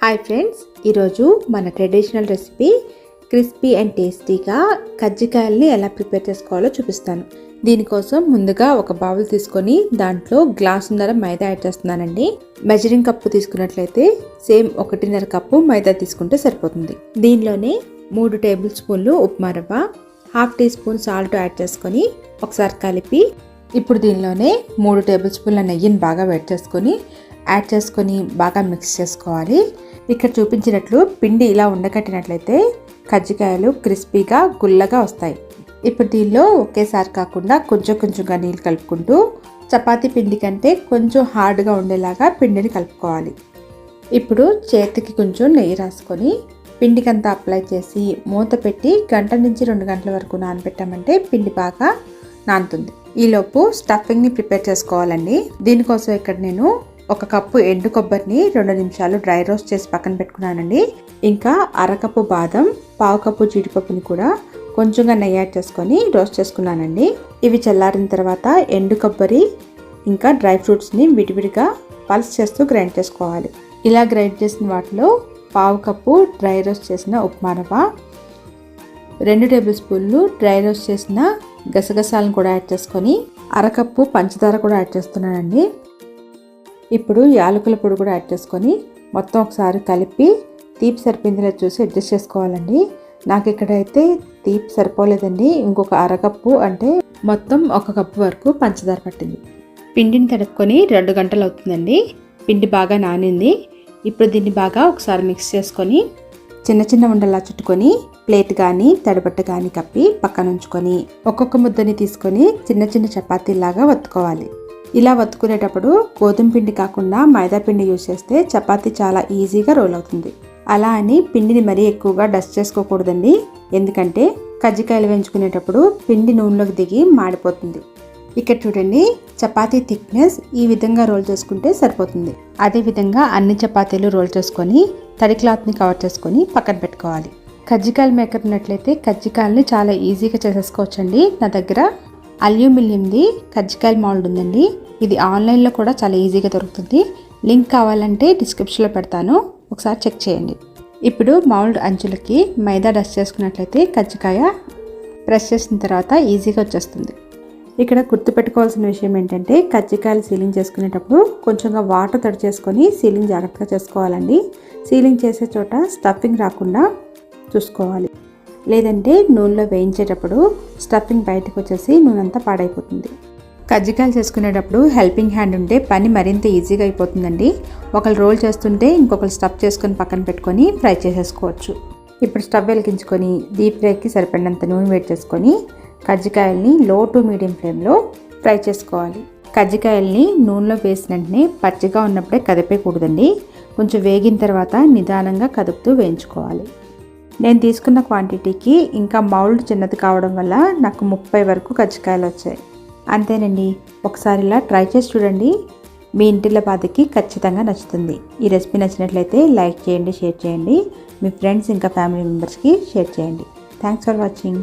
Hi friends, ఈరోజు మన traditional recipe crispy and టేస్టీగా కజ్జికాయల్ని ఎలా ప్రిపేర్ చేసుకోవాలో చూపిస్తాను. దీనికోసం ముందుగా ఒక బౌల్ తీసుకొని దాంట్లో గ్లాసున్నర మైదా యాడ్ చేస్తున్నానండి. మెజరింగ్ కప్పు తీసుకున్నట్లయితే సేమ్ 1.5 కప్పు మైదా తీసుకుంటే సరిపోతుంది. దీనిలోనే 3 టేబుల్ స్పూన్లు ఉప్మా రవ్వ, 1/2 టీ స్పూన్ సాల్ట్ యాడ్ చేసుకొని ఒకసారి కలిపి ఇప్పుడు దీనిలోనే 3 టేబుల్ స్పూన్ల నెయ్యిని బాగా యాడ్ చేసుకొని బాగా మిక్స్ చేసుకోవాలి. ఇక్కడ చూపించినట్లు పిండి ఇలా ఉండకట్టినట్లయితే కజ్జికాయలు క్రిస్పీగా గుల్లగా వస్తాయి. ఇప్పుడు దీనిలో ఒకేసారి కాకుండా కొంచెంగా నీళ్ళు కలుపుకుంటూ చపాతీ పిండి కంటే కొంచెం హార్డ్గా ఉండేలాగా పిండిని కలుపుకోవాలి. ఇప్పుడు చేతికి కొంచెం నెయ్యి రాసుకొని పిండికంతా అప్లై చేసి మూత పెట్టి 1 నుంచి 2 గంటల వరకు నానబెట్టామంటే పిండి బాగా నానుతుంది. ఈలోపు స్టఫింగ్ని ప్రిపేర్ చేసుకోవాలండి. దీనికోసం ఇక్కడ నేను 1 కప్పు ఎండు కొబ్బరిని 2 నిమిషాలు డ్రై రోస్ట్ చేసి పక్కన పెట్టుకున్నానండి. ఇంకా 1/2 కప్పు బాదం, 1/2 కప్పు జీడిపప్పుని కూడా కొంచెంగా నెయ్యి యాడ్ చేసుకొని రోస్ట్ చేసుకున్నానండి. ఇవి చల్లారిన తర్వాత ఎండు కొబ్బరి ఇంకా డ్రై ఫ్రూట్స్ని విడివిడిగా పల్స్ చేస్తూ గ్రైండ్ చేసుకోవాలి. ఇలా గ్రైండ్ చేసిన వాటిలో 1/2 కప్పు డ్రై రోస్ట్ చేసిన ఉప్మా రవ్వ, 2 టేబుల్ స్పూన్లు డ్రై రోస్ట్ చేసిన గసగసాలను కూడా యాడ్ చేసుకొని 1/2 కప్పు పంచదార కూడా యాడ్ చేస్తున్నానండి. ఇప్పుడు యాలకుల పొడి కూడా యాడ్ చేసుకొని మొత్తం ఒకసారి కలిపి తీపి సరిపోయిందిలా చూసి అడ్జస్ట్ చేసుకోవాలండి. నాకు ఇక్కడైతే తీపి సరిపోలేదండి. ఇంకొక 1/2 కప్పు అంటే మొత్తం 1 కప్పు వరకు పంచదార పట్టింది. పిండిని తడుపుకొని 2 గంటలు అవుతుందండి. పిండి బాగా నానింది. ఇప్పుడు దీన్ని బాగా ఒకసారి మిక్స్ చేసుకొని చిన్న ఉండలా చుట్టుకొని ప్లేట్ కానీ తడిబట్ట కానీ కప్పి పక్కన ఉంచుకొని ఒక్కొక్క ముద్దని తీసుకొని చిన్న చపాతీలాగా వత్తుకోవాలి. ఇలా వత్తుకునేటప్పుడు గోధుమ పిండి కాకుండా మైదా పిండి యూజ్ చేస్తే చపాతీ చాలా ఈజీగా రోల్ అవుతుంది. అలా అని పిండిని మరీ ఎక్కువగా డస్ట్ చేసుకోకూడదండి. ఎందుకంటే కజ్జికాయలు వేయించుకునేటప్పుడు పిండి నూనెలోకి దిగి మాడిపోతుంది. ఇక్కడ చూడండి, చపాతీ థిక్నెస్ ఈ విధంగా రోల్ చేసుకుంటే సరిపోతుంది. అదేవిధంగా అన్ని చపాతీలు రోల్ చేసుకొని తడి క్లాత్ని కవర్ చేసుకొని పక్కన పెట్టుకోవాలి. కజ్జికాయలు మేకర్ ఉన్నట్లయితే కజ్జికాయలని చాలా ఈజీగా చేసేసుకోవచ్చండి. నా దగ్గర అల్యూమినియంది కజ్జికాయల మౌల్డ్ ఉందండి. ఇది ఆన్లైన్లో కూడా చాలా ఈజీగా దొరుకుతుంది. లింక్ కావాలంటే డిస్క్రిప్షన్లో పెడతాను, ఒకసారి చెక్ చేయండి. ఇప్పుడు మౌల్డ్ అంచులకి మైదా డస్ట్ చేసుకున్నట్లయితే కజ్జికాయ ప్రెస్ చేసిన తర్వాత ఈజీగా వచ్చేస్తుంది. ఇక్కడ గుర్తుపెట్టుకోవాల్సిన విషయం ఏంటంటే కజ్జికాయలు సీలింగ్ చేసుకునేటప్పుడు కొంచెంగా వాటర్ తడి చేసుకొని సీలింగ్ జాగ్రత్తగా చేసుకోవాలండి. సీలింగ్ చేసే చోట స్టఫింగ్ రాకుండా చూసుకోవాలి. లేదంటే నూనెలో వేయించేటప్పుడు స్టఫింగ్ బయటకు వచ్చేసి నూనె అంతా పాడైపోతుంది. కజ్జికాయలు చేసుకునేటప్పుడు హెల్పింగ్ హ్యాండ్ ఉంటే పని మరింత ఈజీగా అయిపోతుందండి. ఒకరు రోల్ చేస్తుంటే ఇంకొకరు స్టఫ్ చేసుకొని పక్కన పెట్టుకొని ఫ్రై చేసేసుకోవచ్చు. ఇప్పుడు స్టవ్ వెలిగించుకొని డీప్ ఫ్రైకి సరిపడినంత నూనె వేడి చేసుకొని కజ్జికాయల్ని లో టు మీడియం ఫ్లేమ్లో ఫ్రై చేసుకోవాలి. కజ్జికాయల్ని నూనెలో వేసిన వెంటనే పచ్చిగా ఉన్నప్పుడే కదిపేయకూడదండి. కొంచెం వేగిన తర్వాత నిదానంగా కదుపుతూ వేయించుకోవాలి. నేను తీసుకున్న క్వాంటిటీకి ఇంకా మౌల్డ్ చిన్నది కావడం వల్ల నాకు 30 వరకు కజ్జికాయలు వచ్చాయి. అంతేనండి, ఒకసారి ఇలా ట్రై చేసి చూడండి. మీ ఇంటిలో బాధకి ఖచ్చితంగా నచ్చుతుంది. ఈ రెసిపీ నచ్చినట్లయితే లైక్ చేయండి, షేర్ చేయండి. మీ ఫ్రెండ్స్ ఇంకా ఫ్యామిలీ మెంబర్స్కి షేర్ చేయండి. Thanks for watching.